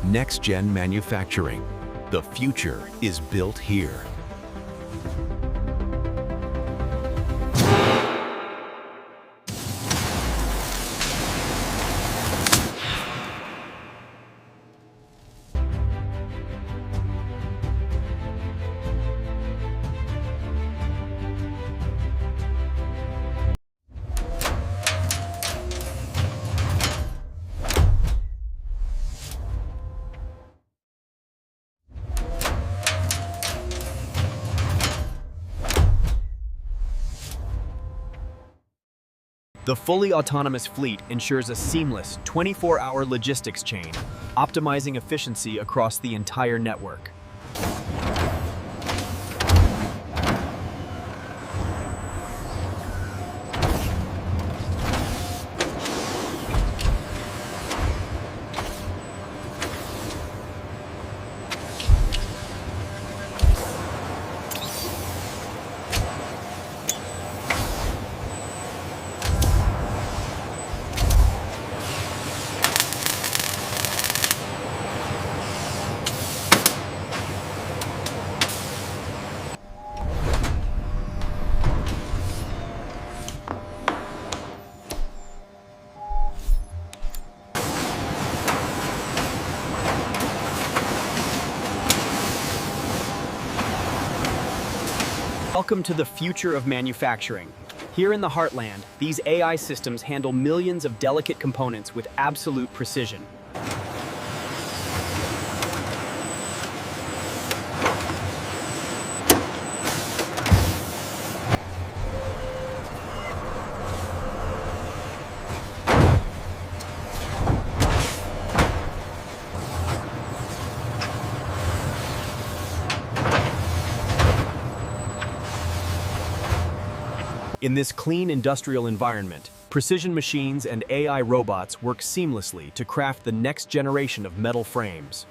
Next-gen manufacturing. The future is built here. The fully autonomous fleet ensures a seamless 24-hour logistics chain, optimizing efficiency across the entire network. Welcome to the future of manufacturing. Here in the heartland, these AI systems handle millions of delicate components with absolute precision. In this clean industrial environment, precision machines and AI robots work seamlessly to craft the next generation of metal frames.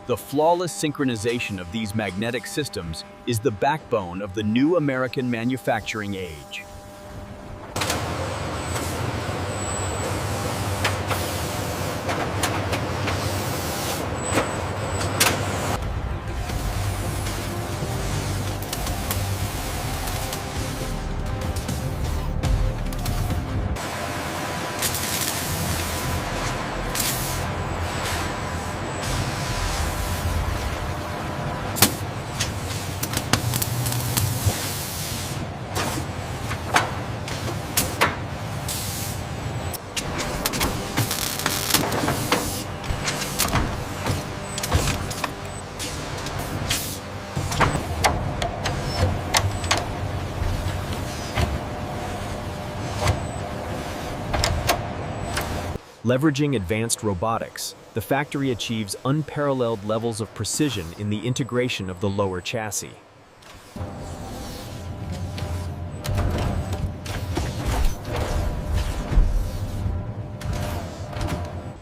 The flawless synchronization of these magnetic systems is the backbone of the new American manufacturing age. Leveraging advanced robotics, the factory achieves unparalleled levels of precision in the integration of the lower chassis.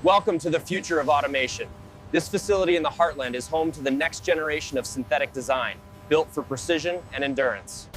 Welcome to the future of automation. This facility in the heartland is home to the next generation of synthetic design, built for precision and endurance.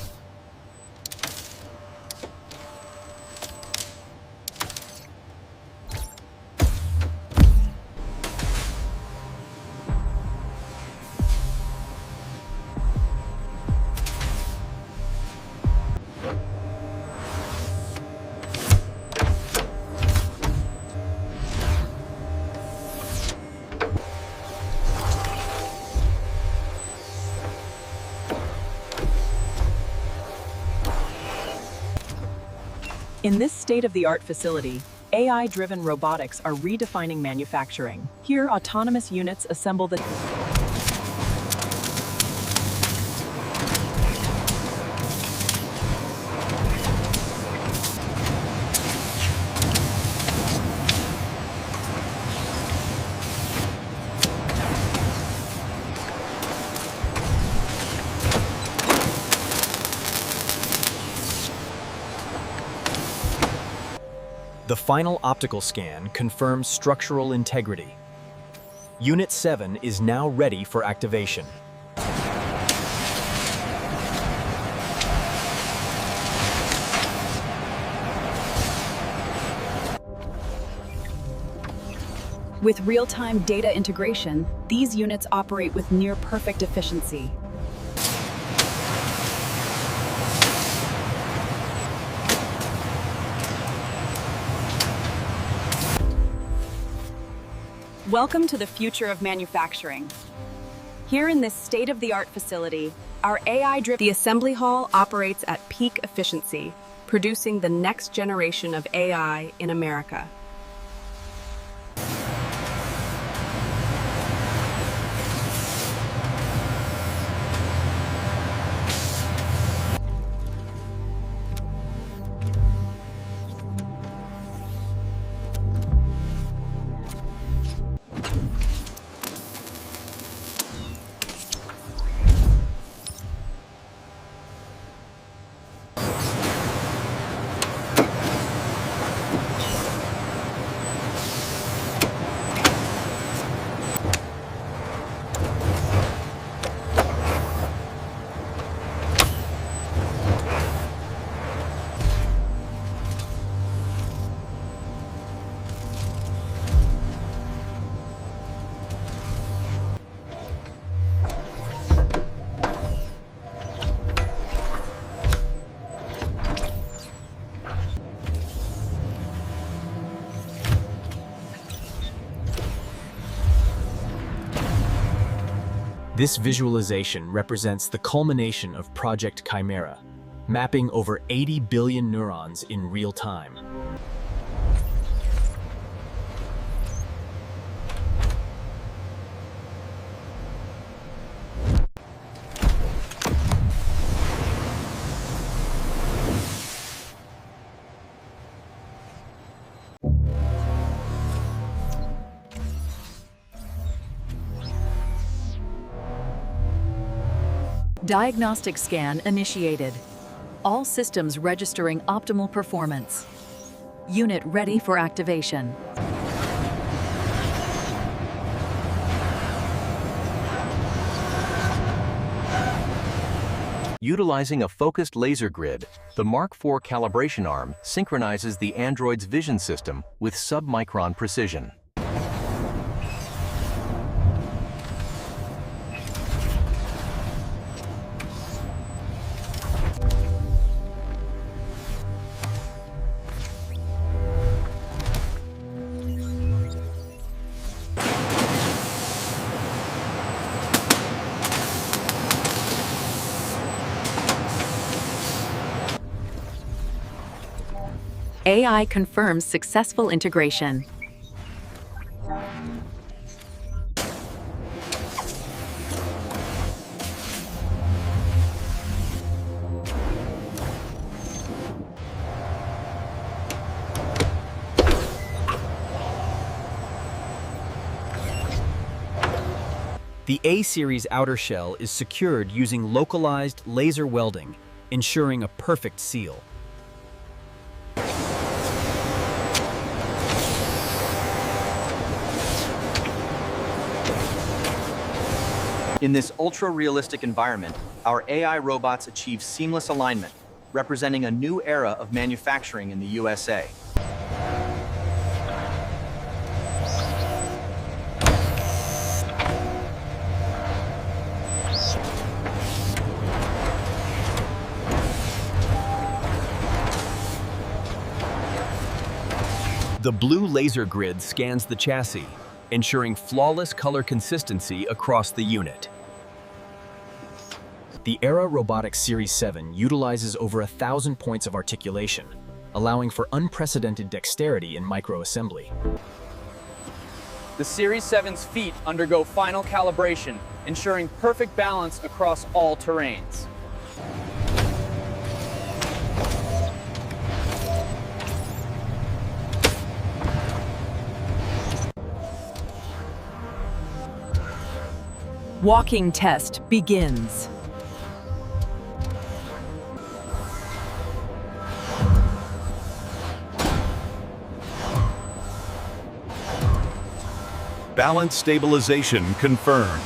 In this state-of-the-art facility, AI-driven robotics are redefining manufacturing. Here, autonomous units assemble the The final optical scan confirms structural integrity. Unit 7 is now ready for activation. With real-time data integration, these units operate with near-perfect efficiency. Welcome to the future of manufacturing. Here in this state-of-the-art facility, our AI-driven assembly hall operates at peak efficiency, producing the next generation of AI in America. This visualization represents the culmination of Project Chimera, mapping over 80 billion neurons in real time. Diagnostic scan initiated. All systems registering optimal performance. Unit ready for activation. Utilizing a focused laser grid, the Mark IV calibration arm synchronizes the android's vision system with sub-micron precision. AI confirms successful integration. The A-series outer shell is secured using localized laser welding, ensuring a perfect seal. In this ultra-realistic environment, our AI robots achieve seamless alignment, representing a new era of manufacturing in the USA. The blue laser grid scans the chassis, ensuring flawless color consistency across the unit. The Era Robotics Series 7 utilizes over 1,000 points of articulation, allowing for unprecedented dexterity in microassembly. The Series 7's feet undergo final calibration, ensuring perfect balance across all terrains. Walking test begins. Balance stabilization confirmed.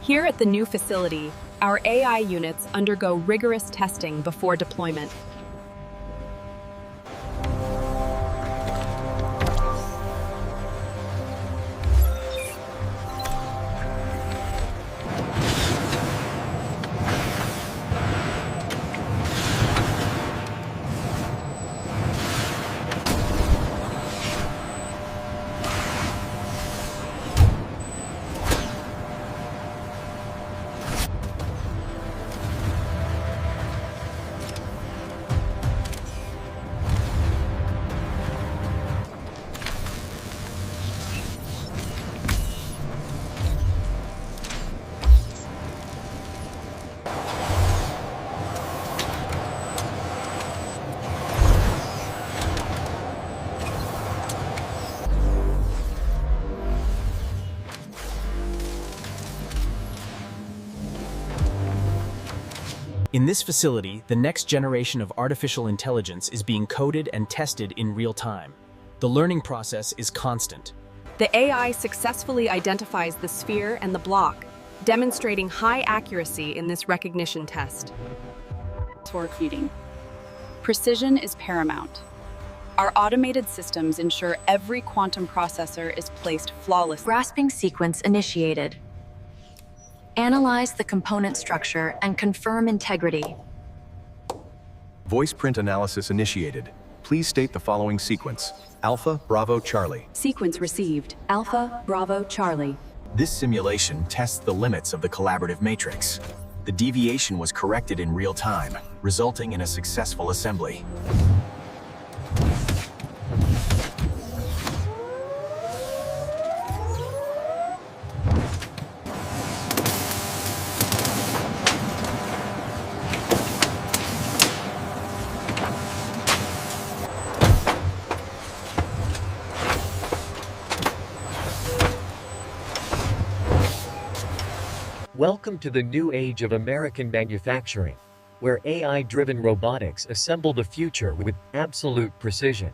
Here at the new facility, our AI units undergo rigorous testing before deployment. In this facility, the next generation of artificial intelligence is being coded and tested in real time. The learning process is constant. The AI successfully identifies the sphere and the block, demonstrating high accuracy in this recognition test. Torque feeding. Precision is paramount. Our automated systems ensure every quantum processor is placed flawlessly. Grasping sequence initiated. Analyze the component structure and confirm integrity. Voice print analysis initiated. Please state the following sequence. Alpha, Bravo, Charlie. Sequence received. Alpha, Bravo, Charlie. This simulation tests the limits of the collaborative matrix. The deviation was corrected in real time, resulting in a successful assembly. Welcome to the new age of American manufacturing, where AI-driven robotics assemble the future with absolute precision.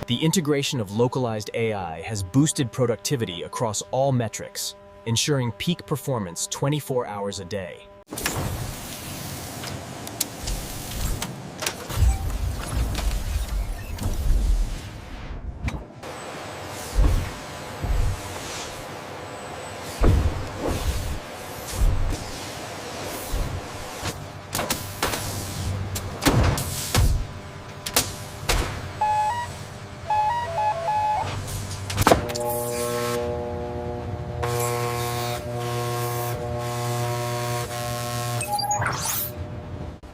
The integration of localized AI has boosted productivity across all metrics, ensuring peak performance 24 hours a day.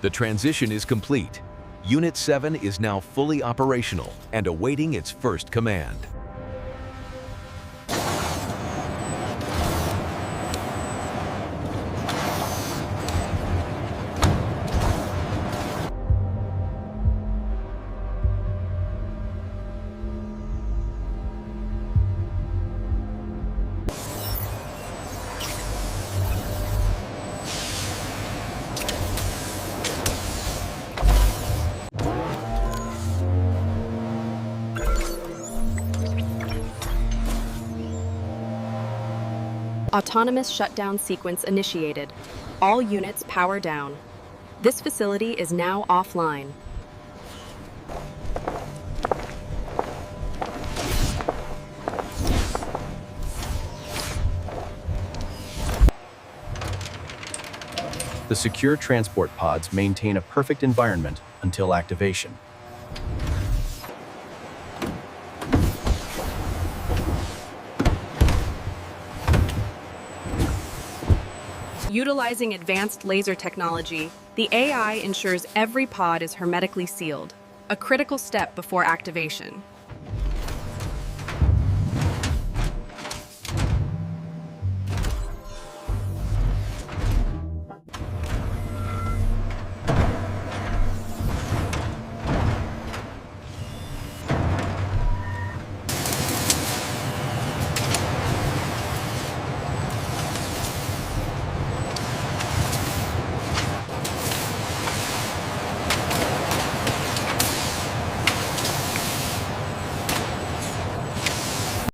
The transition is complete. Unit 7 is now fully operational and awaiting its first command. Autonomous shutdown sequence initiated. All units power down. This facility is now offline. The secure transport pods maintain a perfect environment until activation. Utilizing advanced laser technology, the AI ensures every pod is hermetically sealed, a critical step before activation.